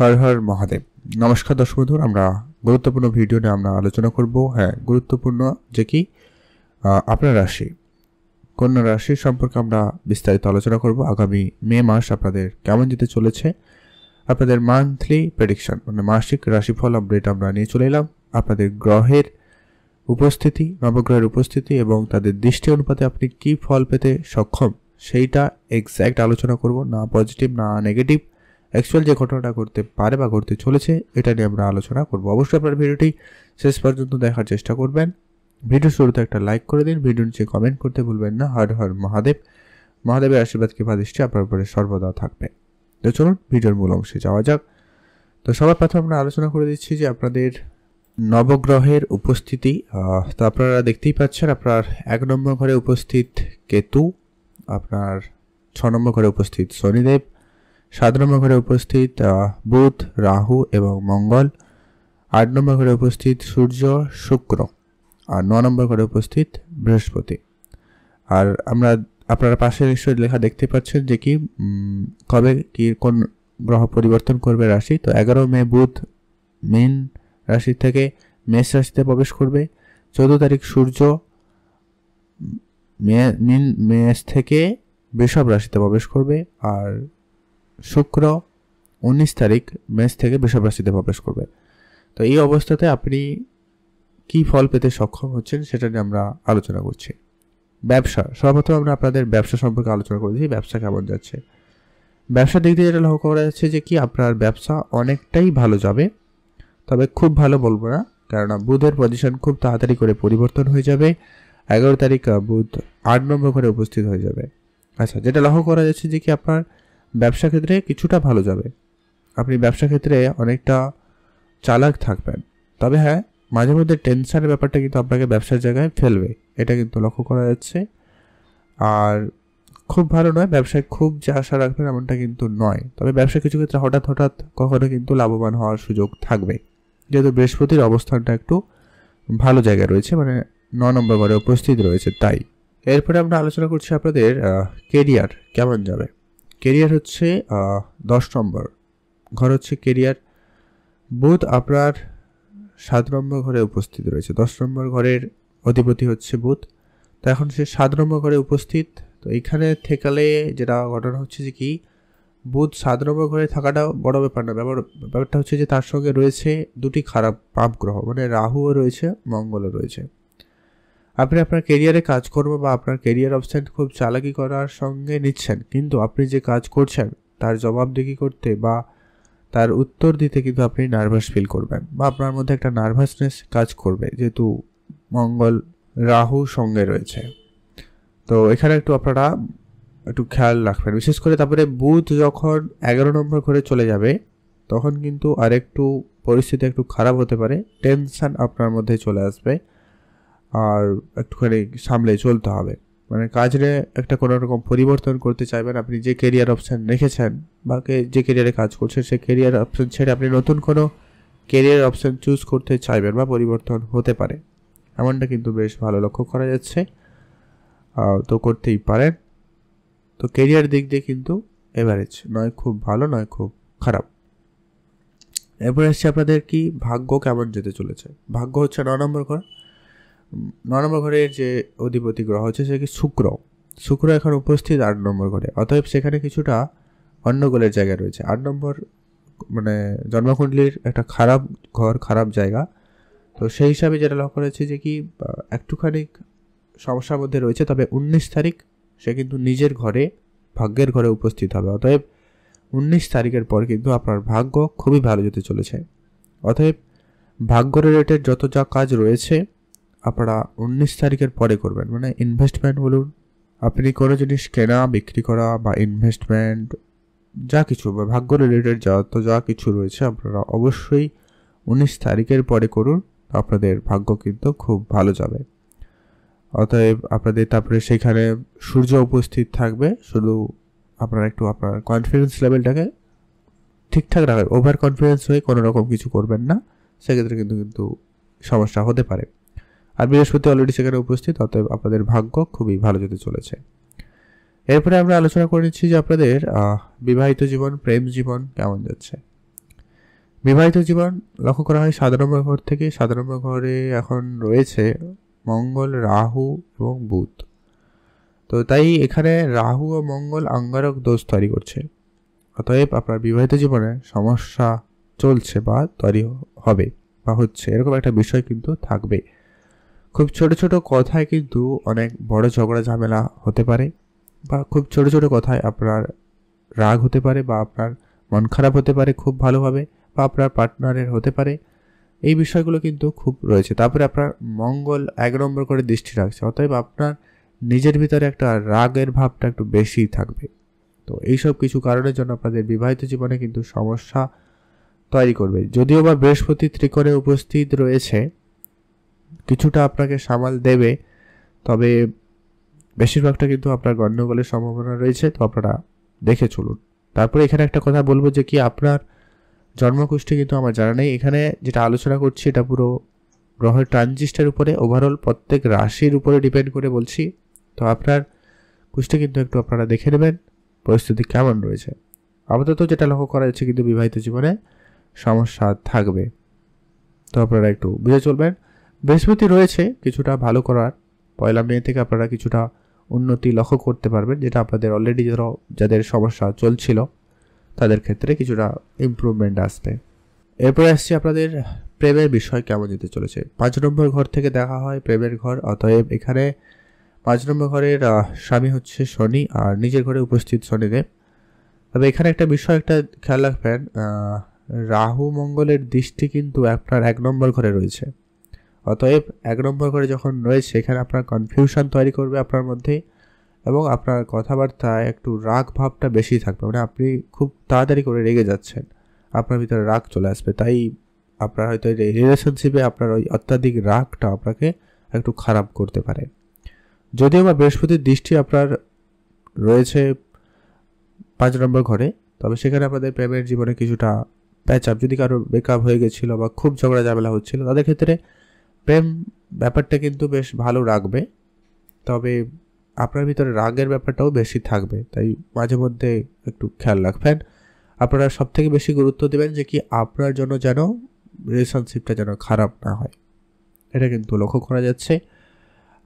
হর হর মহাদেব। নমস্কার দর্শক বন্ধু, আমরা গুরুত্বপূর্ণ ভিডিও নিয়ে আমরা আলোচনা করব। গুরুত্বপূর্ণ যে কি আপনার রাশি, কন্যা রাশি সম্পর্কে আমরা বিস্তারিত আলোচনা করব। আগামী মে মাস আপনাদের কেমন যেতে চলেছে, আপনাদের মান্থলি প্রেডিকশন মানে মাসিক রাশিফল আপডেট আমরা নিয়ে চলে এলাম। আপনাদের গ্রহের উপস্থিতি, নবগ্রহের উপস্থিতি এবং তাদের দৃষ্টি অনুপাতে আপনি কি ফল পেতে সক্ষম সেইটা এক্স্যাক্ট আলোচনা করব। না পজিটিভ না নেগেটিভ, অ্যাকচুয়াল যে ঘটনাটা ঘটতে পারে বা ঘটতে চলেছে এটা নিয়ে আমরা আলোচনা করব। অবশ্যই আপনার ভিডিওটি শেষ পর্যন্ত দেখার চেষ্টা করবেন। ভিডিও শুরুতে একটা লাইক করে দিন, ভিডিও নিচে কমেন্ট করতে ভুলবেন না। হর হর মহাদেব। মহাদেবের আশীর্বাদ কৃপা দৃষ্টি আপনার উপরে সর্বদা থাকবে। তো চলুন ভিডিওর মূল অংশে যাওয়া যাক। তো সবার প্রথমে আমরা আলোচনা করে দিচ্ছি যে আপনাদের নবগ্রহের উপস্থিতি। তো আপনারা দেখতেই পাচ্ছেন, আপনার 1 নম্বর ঘরে উপস্থিত কেতু, আপনার 6 নম্বর ঘরে উপস্থিত শনিদেব, 7 নম্বর ঘরে উপস্থিত বুধ, রাহু এবং মঙ্গল, 8 নম্বর ঘরে উপস্থিত সূর্য, শুক্র, আর 9 নম্বর ঘরে উপস্থিত বৃহস্পতি। আর আপনারা পাশে নিশ্চয়ই লেখা দেখতে পাচ্ছেন যে কি কবে কি কোন গ্রহ পরিবর্তন করবে রাশি। তো 11 মে বুধ মীন রাশি থেকে মেষ রাশিতে প্রবেশ করবে। 14 তারিখ সূর্য মেষ থেকে বৃষভ রাশিতে প্রবেশ করবে। আর শুক্র 19 তারিখ মেষ থেকে বৃষভ রাশিতে প্রবেশ করবে। তো এই অবস্থাতে আপনি কি ফল পেতে সক্ষম হচ্ছেন সেটা নিয়ে আমরা আলোচনা করছি। ব্যবসা, সর্বপ্রথম আমরা আপনাদের ব্যবসা সম্পর্কে আলোচনা করেছি। ব্যবসা কেমন যাচ্ছে? ব্যবসার দিক দিয়ে যেটা লক্ষ্য করা যাচ্ছে যে কি আপনার ব্যবসা অনেকটাই ভালো যাবে, তবে খুব ভালো বলবো না, কেননা বুধের পজিশন খুব তাড়াতাড়ি করে পরিবর্তন হয়ে যাবে। 11 তারিখ বুধ 8 নম্বর ঘরে উপস্থিত হয়ে যাবে। আচ্ছা, যেটা লক্ষ্য করা যাচ্ছে যে কি আপনার ব্যবসা ক্ষেত্রে কিছুটা ভালো যাবে, আপনি ব্যবসা ক্ষেত্রে অনেকটা চালাক থাকবেন। তবে মাঝে মধ্যে টেনশনের ব্যাপারটা কিন্তু আপনাকে ব্যবসার জায়গায় ফেলবে, এটা কিন্তু লক্ষ্য করা যাচ্ছে। আর খুব ভালো নয়, ব্যবসায় খুব যে আশা রাখবেন এমনটা কিন্তু নয়। তবে ব্যবসা কিছু ক্ষেত্রে হঠাৎ কখনো কিন্তু লাভবান হওয়ার সুযোগ থাকবে, যেহেতু বৃহস্পতির অবস্থানটা একটু ভালো জায়গায় রয়েছে, মানে 9 নম্বর ঘরে উপস্থিত রয়েছে। তাই এরপরে আমরা আলোচনা করছি আপনাদের কেরিয়ার কেমন যাবে। কেরিয়ার হচ্ছে 10 নম্বর ঘর হচ্ছে কেরিয়ার। বুধ আপনার 7 নম্বর ঘরে উপস্থিত রয়েছে। 10 নম্বর ঘরের অধিপতি হচ্ছে বুধ, তো এখন সে 7 নম্বর ঘরে উপস্থিত। তো এইখানে থেকালে যেটা ঘটনা হচ্ছে যে কি বুধ 7 নম্বর ঘরে থাকাটা বড় ব্যাপার না, ব্যাপারটা হচ্ছে যে তার সঙ্গে রয়েছে দুটি খারাপ পাপ গ্রহ, মানে রাহুও রয়েছে, মঙ্গলও রয়েছে। আপনি আপনার কেরিয়ারে কাজকর্ম বা আপনার কেরিয়ার অপশন খুব চালাকি করার সঙ্গে নিচ্ছেন, কিন্তু আপনি যে কাজ করছেন তার জবাবদিহি করতে বা তার উত্তর দিতে কিন্তু আপনি নার্ভাস ফিল করবেন, বা আপনার মধ্যে একটা নার্ভাসনেস কাজ করবে, যেহেতু মঙ্গল রাহু সঙ্গে রয়েছে। তো এখানে আপনারা একটু খেয়াল রাখবেন বিশেষ করে। তারপরে বুধ যখন 11 নম্বর ঘরে চলে যাবে তখন কিন্তু আরেকটু পরিস্থিতি একটু খারাপ হতে পারে, টেনশন আপনার মধ্যে চলে আসবে, আর একটুখানি সামলে চলতে হবে। মানে কাজে একটা কোনো রকম পরিবর্তন করতে চাইবেন, আপনি যে কেরিয়ার অপশান রেখেছেন বা যে কেরিয়ারে কাজ করছেন সেই কেরিয়ার অপশান ছেড়ে আপনি নতুন কোনো কেরিয়ার অপশান চুজ করতে চাইবেন বা পরিবর্তন হতে পারে, এমনটা কিন্তু বেশ ভালো লক্ষ্য করা যাচ্ছে। তো করতেই পারেন। তো কেরিয়ার দিক দিয়ে কিন্তু এভারেজ নয়, খুব ভালো নয় খুব খারাপ। এরপরে এসছে আপনাদের কি ভাগ্য কেমন যেতে চলেছে। ভাগ্য হচ্ছে 9 নম্বর ঘর। 9 নম্বর ঘরের যে অধিপতি গ্রহ হচ্ছে সে কি শুক্র এখন উপস্থিত 8 নম্বর ঘরে, অতএব সেখানে কিছুটা গন্ডগোলের জায়গা রয়েছে। 8 নম্বর মানে জন্মকুণ্ডলীর একটা খারাপ ঘর, খারাপ জায়গা। তো সেই হিসাবে যেটা লক্ষ্য করেছে যে কি একটুখানি সমস্যার মধ্যে রয়েছে। তবে 19 তারিখ সে কিন্তু নিজের ঘরে, ভাগ্যের ঘরে উপস্থিত হবে, অতএব 19 তারিখের পর কিন্তু আপনার ভাগ্য খুবই ভালো যেতে চলেছে। অতএব ভাগ্য রিলেটেড যত যা কাজ রয়েছে আপনারা 19 তারিখের পরে করবেন, মানে ইনভেস্টমেন্ট বলুন, আপনি কোনো জিনিস কেনা বিক্রি করা বা ইনভেস্টমেন্ট যা কিছু বা ভাগ্য রিলেটেড যা কিছু রয়েছে আপনারা অবশ্যই 19 তারিখের পরে করুন, আপনাদের ভাগ্য কিন্তু খুব ভালো যাবে। অতএব আপনাদের তারপরে সেখানে সূর্য উপস্থিত থাকবে, শুধু আপনারা একটু আপনার কনফিডেন্স লেভেলটাকে ঠিকঠাক রাখবেন, ওভার কনফিডেন্স হয়ে কোনো রকম কিছু করবেন না, সেক্ষেত্রে কিন্তু সমস্যা হতে পারে। আর বৃহস্পতি অলরেডি সেখানে উপস্থিত, অতএব আপনাদের ভাগ্য খুবই ভালো যেতে চলেছে। এরপরে আমরা আলোচনা করে নিচ্ছি যে আপনাদের বিবাহিত জীবন, প্রেম জীবন কেমন যাচ্ছে। বিবাহিত জীবন লক্ষ্য করা হয় 7 নম্বর ঘর থেকে। 7 নম্বর ঘরে এখন রয়েছে মঙ্গল, রাহু এবং বুধ। তো তাই এখানে রাহু ও মঙ্গল আঙ্গারক দোষ তৈরি করছে। অতএব আপনার বিবাহিত জীবনে সমস্যা চলছে বা তৈরি হবে বা হচ্ছে, এরকম একটা বিষয় কিন্তু থাকবে। খুব ছোট ছোট কথায় কিন্তু অনেক বড় ঝগড়া ঝামেলা হতে পারে, বা খুব ছোট ছোট কথায় আপনার রাগ হতে পারে, বা আপনার মন খারাপ হতে পারে খুব ভালোভাবে, বা আপনার পার্টনারের হতে পারে। এই বিষয়গুলো কিন্তু খুব রয়েছে। তারপরে আপনার মঙ্গল 1 নম্বর করে দৃষ্টি রাখছে, অতএব আপনার নিজের ভিতরে একটা রাগের ভাবটা একটু বেশি থাকবে। তো এইসব কিছু কারণের জন্য আপনাদের বিবাহিত জীবনে কিন্তু সমস্যা তৈরি করবে। যদিও বা বৃহস্পতি ত্রিকোণে উপস্থিত রয়েছে, কিছুটা আপনাকে সামাল দেবে, তবে বেশিরভাগটা কিন্তু আপনার গণ্ডগোলের সম্ভাবনা রয়েছে। তো আপনারা দেখে চলুন। তারপরে এখানে একটা কথা বলবো যে কি, আপনার জন্মকুষ্ঠী কিন্তু আমার জানা নেই। এখানে যেটা আলোচনা করছি এটা পুরো গ্রহের ট্রানজিস্টের উপরে, ওভারঅল প্রত্যেক রাশির উপরে ডিপেন্ড করে বলছি। তো আপনার কুষ্ঠী কিন্তু একটু আপনারা দেখে নেবেন পরিস্থিতি কেমন রয়েছে। আপাতত যেটা লক্ষ্য করা যাচ্ছে কিন্তু বিবাহিত জীবনে সমস্যা থাকবে, তো আপনারা একটু বুঝে চলবেন। বৃহস্পতি রয়েছে কিছুটা ভালো করার, 1 মে থেকে আপনারা কিছুটা উন্নতি লক্ষ্য করতে পারবেন, যেটা আপনাদের অলরেডি যাদের সমস্যা চলছিল তাদের ক্ষেত্রে কিছুটা ইমপ্রুভমেন্ট আসবে। এরপরে আসছি আপনাদের প্রেমের বিষয় কেমন যেতে চলেছে। 5 নম্বর ঘর থেকে দেখা হয় প্রেমের ঘর, অতএব এখানে 5 নম্বর ঘরের স্বামী হচ্ছে শনি, আর নিজের ঘরে উপস্থিত শনিদেব। তবে এখানে একটা বিষয় একটা খেয়াল রাখবেন, রাহু মঙ্গলের দৃষ্টি কিন্তু আপনার 1 নম্বর ঘরে রয়েছে। অতএব 1 নম্বর ঘরে যখন রয়েছে, এখানে আপনার কনফিউশন তৈরি করবে আপনার মধ্যে, এবং আপনার কথাবার্তায় একটু রাগ ভাবটা বেশি থাকবে। মানে আপনি খুব তাড়াতাড়ি করে রেগে যাচ্ছেন, আপনার ভিতরে রাগ চলে আসবে। তাই আপনার হয়তো এই রিলেশনশিপে আপনার ওই অত্যাধিক রাগটা আপনাকে একটু খারাপ করতে পারে। যদিও বা বৃহস্পতির দৃষ্টি আপনার রয়েছে 5 নম্বর ঘরে, তবে সেখানে আপনাদের প্রেমের জীবনে কিছুটা প্যাচ আপ, যদি কারোর ব্রেকআপ হয়ে গেছিলো বা খুব ঝগড়া ঝামেলা হচ্ছিল, তাদের ক্ষেত্রে প্রেম ব্যাপারটা কিন্তু বেশ ভালো রাখবে। তবে আপনার ভিতরে রাগের ব্যাপারটাও বেশি থাকবে, তাই মাঝে মধ্যে একটু খেয়াল রাখবেন। আপনারা সব থেকে বেশি গুরুত্ব দেবেন যে কি, আপনার জন্য যেন রিলেশনশিপটা যেন খারাপ না হয়, এটা কিন্তু লক্ষ্য করা যাচ্ছে।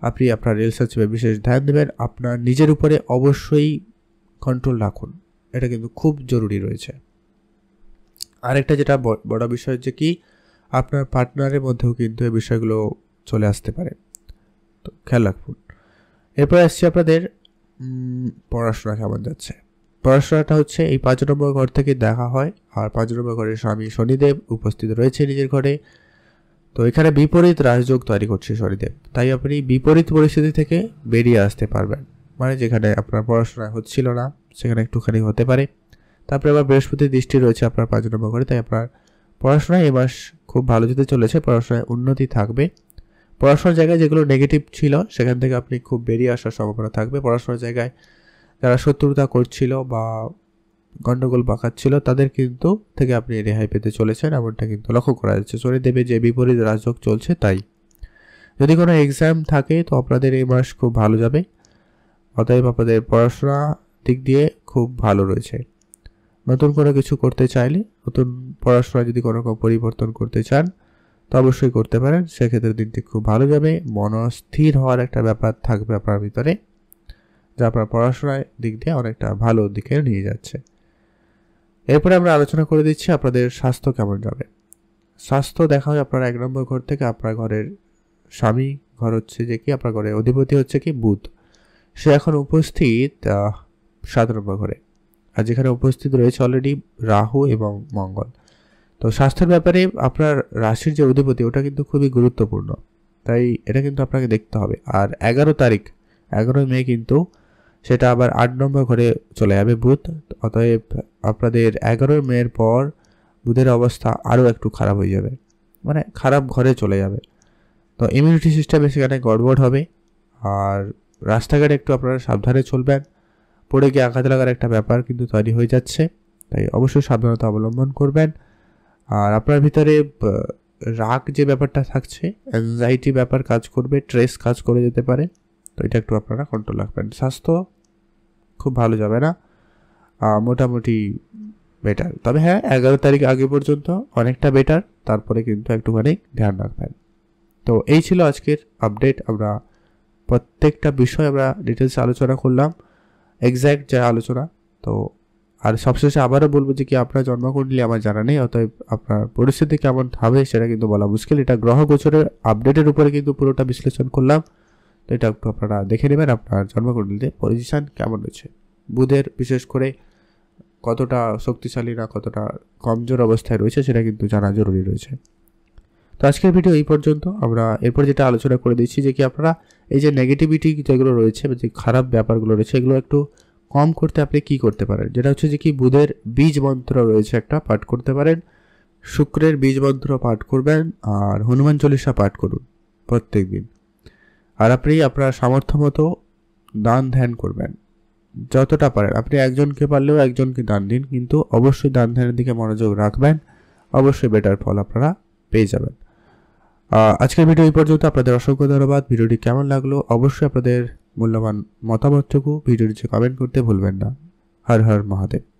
আপনি আপনার রিলেশনশিপে বিশেষ ধ্যান দেবেন, আপনার নিজের উপরে অবশ্যই কন্ট্রোল রাখুন, এটা কিন্তু খুব জরুরি রয়েছে। আরেকটা যেটা বড় বিষয় হচ্ছে কি, আপনার পার্টনারের মধ্যেও কিন্তু এই বিষয়গুলো চলে আসতে পারে, তো খেয়াল রাখুন। এরপর আসছি আপনাদের পড়াশোনা কেমন যাচ্ছে। পড়াশোনাটা হচ্ছে এই 5 নম্বর ঘর থেকে দেখা হয়, আর 5 নম্বর ঘরের স্বামী শনিদেব উপস্থিত রয়েছে নিজের ঘরে। তো এখানে বিপরীত রাজযোগ তৈরি করছে শনিদেব, তাই আপনি বিপরীত পরিস্থিতি থেকে বেরিয়ে আসতে পারবেন। মানে যেখানে আপনার পড়াশোনা হচ্ছিল না, সেখানে একটুখানি হতে পারে। তারপরে আবার বৃহস্পতির দৃষ্টি রয়েছে আপনার 5 নম্বর ঘরে, তাই আপনার পড়াশোনায় এ মাস খুব ভালো যেতে চলেছে, পড়াশোনায় উন্নতি থাকবে। পড়াশোনার জায়গায় যেগুলো নেগেটিভ ছিল সেখান থেকে আপনি খুব বেরিয়ে আসার সম্ভাবনা থাকবে। পড়াশোনার জায়গায় যারা শত্রুতা করছিল বা গণ্ডগোল পাকাচ্ছিল, তাদের কিন্তু থেকে আপনি রেহাই পেতে চলেছেন, এমনটা কিন্তু লক্ষ্য করা যাচ্ছে। শনিদেবে যে বিপরীত রাজযোগ চলছে তাই। যদি কোনো এক্সাম থাকে তো আপনাদের এই মাস খুব ভালো যাবে, অতএব আপনাদের পড়াশোনা দিক দিয়ে খুব ভালো রয়েছে। নতুন কোনো কিছু করতে চাইলে, নতুন পড়াশোনা যদি কোনো রকম পরিবর্তন করতে চান তো অবশ্যই করতে পারেন, সেক্ষেত্রে দিনটি খুব ভালো যাবে। মনস্থির হওয়ার একটা ব্যাপার থাকবে আপনার ভিতরে, যা আপনার পড়াশোনার দিক দিয়ে অনেকটা ভালো দিকে নিয়ে যাচ্ছে। এরপরে আমরা আলোচনা করে দিচ্ছি আপনাদের স্বাস্থ্য কেমন যাবে। স্বাস্থ্য দেখা হয় আপনার 1 নম্বর ঘর থেকে, আপনার ঘরের স্বামী ঘর হচ্ছে যে কি, আপনার ঘরের অধিপতি হচ্ছে কি বুধ, সে এখন উপস্থিত 7 নম্বর ঘরে, আর যেখানে উপস্থিত রয়েছে অলরেডি রাহু এবং মঙ্গল। তো স্বাস্থ্যের ব্যাপারে আপনার রাশির যে অধিপতি ওটা কিন্তু খুবই গুরুত্বপূর্ণ, তাই এটা কিন্তু আপনাকে দেখতে হবে। আর 11 মে কিন্তু সেটা আবার 8 নম্বর ঘরে চলে যাবে বুধ, অতএব আপনাদের 11 মের পর বুধের অবস্থা আরও একটু খারাপ হয়ে যাবে, মানে খারাপ ঘরে চলে যাবে। তো ইমিউনিটি সিস্টেমে সেখানে গড়বড় হবে, আর রাস্তাঘাটে একটু আপনারা সাবধানে চলবেন, পড়ে গিয়ে আঘাত লাগার একটা ব্যাপার কিন্তু তৈরি হয়ে যাচ্ছে, তাই অবশ্যই সাবধানতা অবলম্বন করবেন। আর আপনার ভিতরে রাগ যে ব্যাপারটা থাকছে, অ্যাংজাইটি ব্যাপার কাজ করবে, স্ট্রেস কাজ করে যেতে পারে, তো এটা একটু আপনারা কন্ট্রোল রাখবেন। স্বাস্থ্য খুব ভালো যাবে না, মোটামুটি বেটার। তবে হ্যাঁ 11 তারিখ আগে পর্যন্ত অনেকটা বেটার, তারপরে কিন্তু একটুখানি ধ্যান রাখবেন। তো এই ছিল আজকের আপডেট। আমরা প্রত্যেকটা বিষয় আমরা ডিটেলসে আলোচনা করলাম, এক্স্যাক্ট যা আলোচনা। তো আর সবশেষে আবারও বলবো যে কি আপনার জন্মকুণ্ডলী আমার জানা নেই, অতএব আপনার পরিস্থিতি কেমন হবে সেটা কিন্তু বলা মুশকিল। এটা গ্রহ গোচরের আপডেটের উপরে কিন্তু পুরোটা বিশ্লেষণ করলাম। তো এটা একটু আপনারা দেখে নেবেন আপনার জন্মকুণ্ডলীতে পজিশন কেমন রয়েছে। বুধের বিশেষ করে কতটা শক্তিশালী না কতটা কমজোর অবস্থায় রয়েছে সেটা কিন্তু জানা জরুরি রয়েছে। তো আজকের ভিডিও এই পর্যন্ত। আমরা এরপর যেটা আলোচনা করে দিচ্ছি যে কি আপনারা এই যে নেগেটিভিটি যেগুলো রয়েছে, যে খারাপ ব্যাপারগুলো রয়েছে, এগুলো একটু কম করতে আপনি কি করতে পারেন, যেটা হচ্ছে যে কি বুধের বীজ মন্ত্র রয়েছে একটা পাঠ করতে পারেন, শুক্রের বীজ মন্ত্র পাঠ করবেন, আর হনুমান চল্লিশা পাঠ করুন প্রত্যেক দিন। আর আপনি আপনার সামর্থ্য মতো দান ধ্যান করবেন যতটা পারেন। আপনি একজনকে পারলেও একজনকে দান দিন, কিন্তু অবশ্যই দান ধ্যানের দিকে মনোযোগ রাখবেন, অবশ্যই বেটার ফল আপনারা পেয়ে যাবেন। আজকের ভিডিও এই পর্যন্ত। আপনাদের অসংখ্য ধন্যবাদ। ভিডিওটি কেমন লাগলো অবশ্যই আপনাদের মূল্যবান মতামতটুকু ভিডিওর নিচে কমেন্ট করতে ভুলবেন না। হর হর মহাদেব।